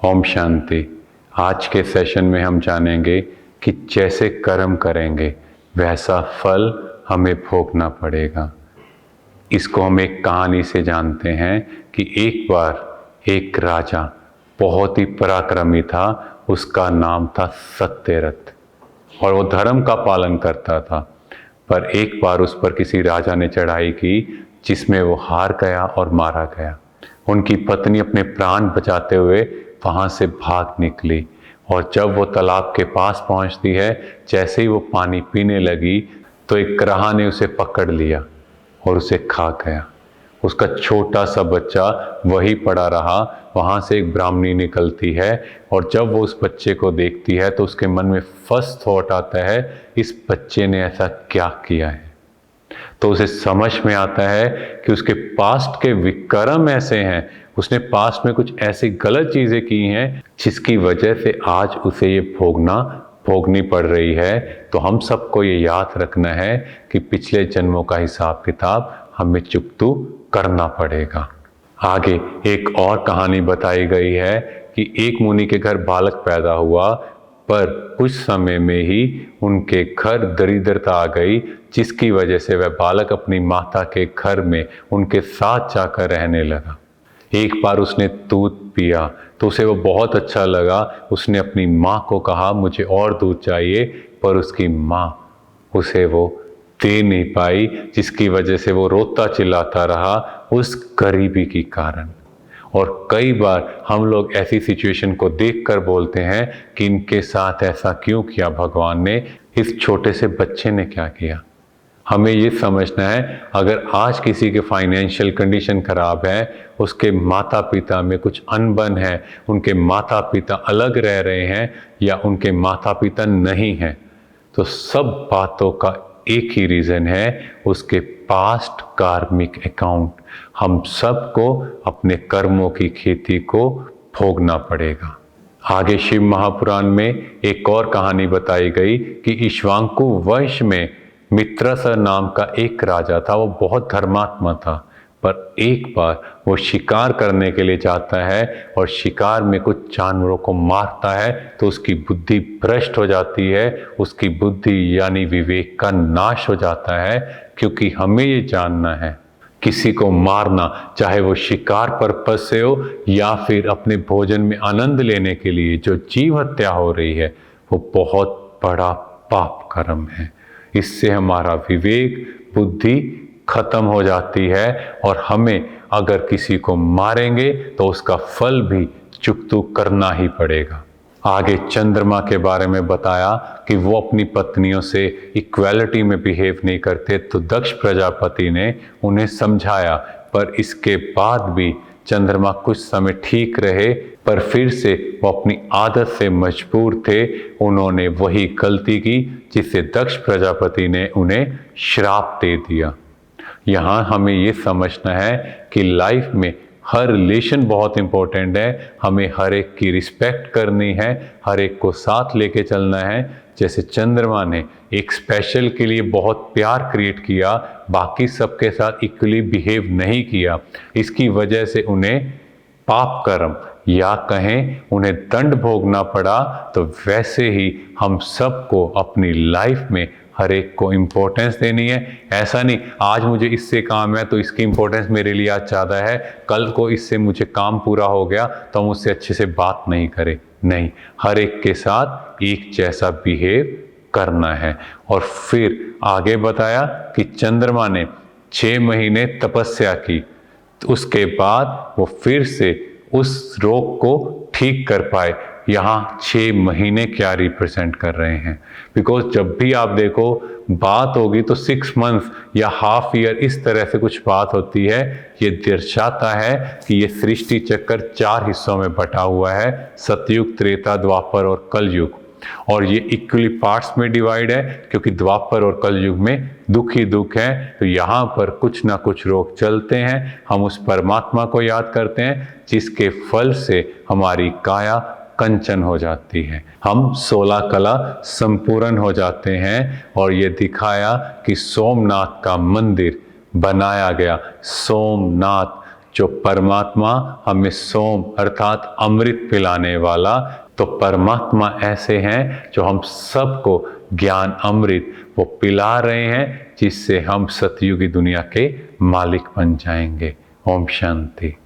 ओम शांति। आज के सेशन में हम जानेंगे कि जैसे कर्म करेंगे वैसा फल हमें भोगना पड़ेगा। इसको हम एक कहानी से जानते हैं कि एक बार एक राजा बहुत ही पराक्रमी था। उसका नाम था सत्यरथ और वो धर्म का पालन करता था। पर एक बार उस पर किसी राजा ने चढ़ाई की जिसमें वो हार गया और मारा गया। उनकी पत्नी अपने प्राण बचाते हुए वहाँ से भाग निकली और जब वो तालाब के पास पहुँचती है, जैसे ही वो पानी पीने लगी तो एक ग्राह ने उसे पकड़ लिया और उसे खा गया। उसका छोटा सा बच्चा वहीं पड़ा रहा। वहाँ से एक ब्राह्मणी निकलती है और जब वो उस बच्चे को देखती है तो उसके मन में फर्स्ट थॉट आता है, इस बच्चे ने ऐसा क्या किया है। तो उसे समझ में आता है कि उसके पास्ट के विकर्म ऐसे हैं, उसने पास्ट में कुछ ऐसी गलत चीज़ें की हैं जिसकी वजह से आज उसे ये भोगनी पड़ रही है। तो हम सबको ये याद रखना है कि पिछले जन्मों का हिसाब किताब हमें चुकता करना पड़ेगा। आगे एक और कहानी बताई गई है कि एक मुनि के घर बालक पैदा हुआ, पर कुछ समय में ही उनके घर दरिद्रता आ गई, जिसकी वजह से वह बालक अपनी माता के घर में उनके साथ जाकर रहने लगा। एक बार उसने दूध पिया तो उसे वो बहुत अच्छा लगा। उसने अपनी माँ को कहा मुझे और दूध चाहिए, पर उसकी माँ उसे वो दे नहीं पाई, जिसकी वजह से वो रोता चिल्लाता रहा उस गरीबी के कारण। और कई बार हम लोग ऐसी सिचुएशन को देखकर बोलते हैं कि इनके साथ ऐसा क्यों किया भगवान ने, इस छोटे से बच्चे ने क्या किया। हमें ये समझना है, अगर आज किसी के फाइनेंशियल कंडीशन खराब है, उसके माता पिता में कुछ अनबन है, उनके माता पिता अलग रह रहे हैं या उनके माता पिता नहीं हैं, तो सब बातों का एक ही रीज़न है, उसके पास्ट कार्मिक अकाउंट। हम सबको अपने कर्मों की खेती को भोगना पड़ेगा। आगे शिव महापुराण में एक और कहानी बताई गई कि इक्ष्वाकु वंश में मित्रसर नाम का एक राजा था। वो बहुत धर्मात्मा था, पर एक बार वो शिकार करने के लिए जाता है और शिकार में कुछ जानवरों को मारता है तो उसकी बुद्धि भ्रष्ट हो जाती है। उसकी बुद्धि यानी विवेक का नाश हो जाता है। क्योंकि हमें ये जानना है, किसी को मारना, चाहे वो शिकार पर्पज से हो या फिर अपने भोजन में आनंद लेने के लिए जो जीव हत्या हो रही है, वो बहुत बड़ा पाप कर्म है। इससे हमारा विवेक बुद्धि खत्म हो जाती है और हमें अगर किसी को मारेंगे तो उसका फल भी चुकता करना ही पड़ेगा। आगे चंद्रमा के बारे में बताया कि वो अपनी पत्नियों से इक्वालिटी में बिहेव नहीं करते, तो दक्ष प्रजापति ने उन्हें समझाया, पर इसके बाद भी चंद्रमा कुछ समय ठीक रहे, पर फिर से वो अपनी आदत से मजबूर थे। उन्होंने वही गलती की जिससे दक्ष प्रजापति ने उन्हें श्राप दे दिया। यहाँ हमें ये समझना है कि लाइफ में हर रिलेशन बहुत इम्पोर्टेंट है। हमें हर एक की रिस्पेक्ट करनी है, हर एक को साथ लेके चलना है। जैसे चंद्रमा ने एक स्पेशल के लिए बहुत प्यार क्रिएट किया, बाकी सबके साथ इक्वली बिहेव नहीं किया, इसकी वजह से उन्हें पाप कर्म या कहें उन्हें दंड भोगना पड़ा। तो वैसे ही हम सबको अपनी लाइफ में हर एक को इम्पोर्टेंस देनी है। ऐसा नहीं आज मुझे इससे काम है तो इसकी इम्पोर्टेंस मेरे लिए आज ज़्यादा है, कल को इससे मुझे काम पूरा हो गया तो हम उससे अच्छे से बात नहीं करें। नहीं, हर एक के साथ एक जैसा बिहेव करना है। और फिर आगे बताया कि चंद्रमा ने 6 महीने तपस्या की, तो उसके बाद वो फिर से उस रोग को ठीक कर पाए। यहाँ 6 महीने क्या रिप्रेजेंट कर रहे हैं, बिकॉज जब भी आप देखो बात होगी तो 6 मंथ या हाफ ईयर इस तरह से कुछ बात होती है। ये दर्शाता है कि ये सृष्टि चक्र 4 हिस्सों में बटा हुआ है, सतयुग, त्रेता, द्वापर और कलयुग। और ये इक्वली पार्ट्स में डिवाइड है, क्योंकि द्वापर और कलयुग में दुख ही दुख है। तो यहाँ पर कुछ ना कुछ रोग चलते हैं। हम उस परमात्मा को याद करते हैं जिसके फल से हमारी काया कंचन हो जाती है, हम 16 कला संपूर्ण हो जाते हैं। और ये दिखाया कि सोमनाथ का मंदिर बनाया गया। सोमनाथ जो परमात्मा हमें सोम अर्थात अमृत पिलाने वाला, तो परमात्मा ऐसे हैं जो हम सबको ज्ञान अमृत वो पिला रहे हैं, जिससे हम सतयुगी दुनिया के मालिक बन जाएंगे। ओम शांति।